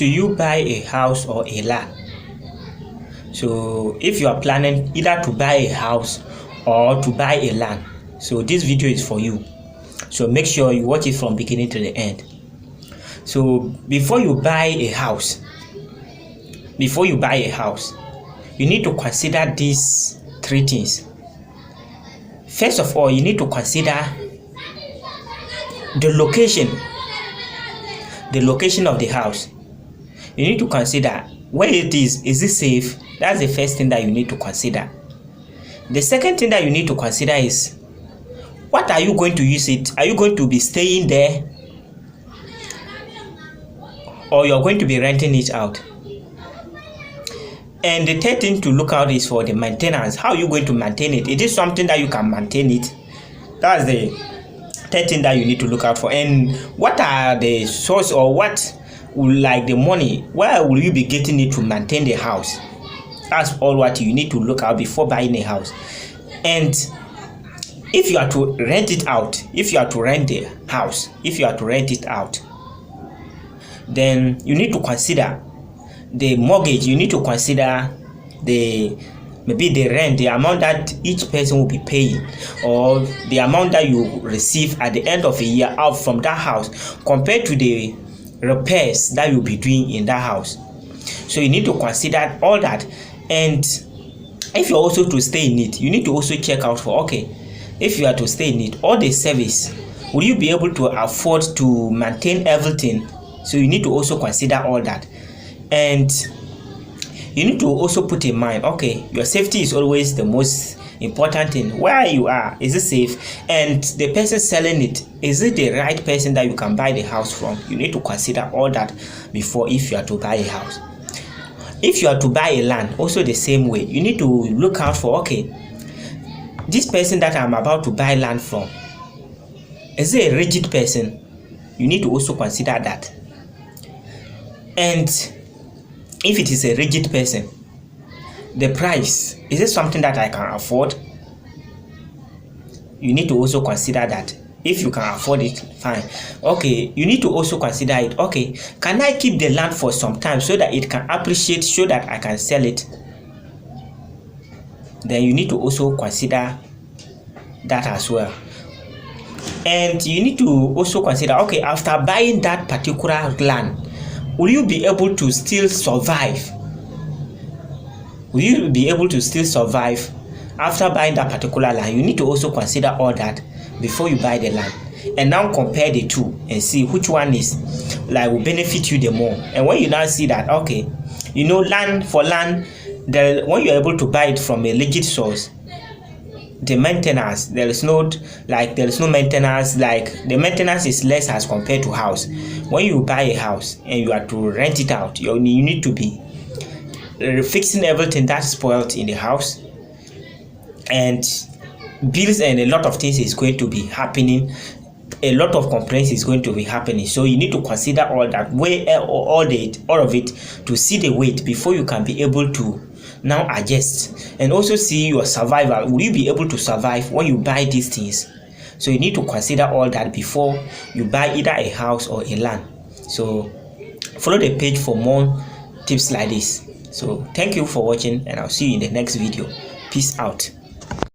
should you buy a house or a land? So if you are planning either to buy a house or to buy a land, so this video is for you. So make sure you watch it from beginning to the end. So before you buy a house, you need to consider these three things. First of all, you need to consider the location of the house. You need to consider where it is it safe? That's the first thing that you need to consider. The second thing that you need to consider is, what are you going to use it? Are you going to be staying there, or you're going to be renting it out? And the third thing to look out is for the maintenance. How are you going to maintain it? It is something that you can maintain it. That's the third thing that you need to look out for. And what are the source, or what will, like, the money, where will you be getting it to maintain the house? That's all what you need to look out before buying a house. And if you are to rent it out, if you are to rent the house, if you are to rent it out, then you need to consider the mortgage. You need to consider maybe the rent, the amount that each person will be paying, or the amount that you receive at the end of a year out from that house, compared to the repairs that you'll be doing in that house. So you need to consider all that. And if you're also to stay in it, you need to also check out for, okay, if you are to stay in it, all the service, will you be able to afford to maintain everything? So you need to also consider all that. And you need to also put in mind, okay, your safety is always the most important thing. Where you are, is it safe? And the person selling it, is it the right person that you can buy the house from? You need to consider all that before, if you are to buy a house. If you are to buy a land, also the same way, you need to look out for, okay, this person that I'm about to buy land from, is it a rigid person? You need to also consider that. And if it is a rigid person, the price, is it something that I can afford? You need to also consider that. If you can afford it, fine. Okay, you need to also consider it. Okay, can I keep the land for some time so that it can appreciate, so that I can sell it? Then you need to also consider that as well. And you need to also consider, okay, after buying that particular land, will you be able to still survive? Will you be able to still survive after buying that particular land? You need to also consider all that before you buy the land. And now compare the two and see which one is, like, will benefit you the more. And when you now see that, okay, you know, land, when you're able to buy it from a legit source, the maintenance, there is no maintenance, like the maintenance is less as compared to house. When you buy a house and you are to rent it out, you need to be fixing everything that's spoiled in the house, and bills and a lot of things is going to be happening. A lot of complaints is going to be happening. So you need to consider all that, weigh all of it to see the weight before you can be able to now adjust, and also see your survival. Will you be able to survive when you buy these things? So you need to consider all that before you buy either a house or a land. So follow the page for more tips like this. So thank you for watching, and I'll see you in the next video. Peace out.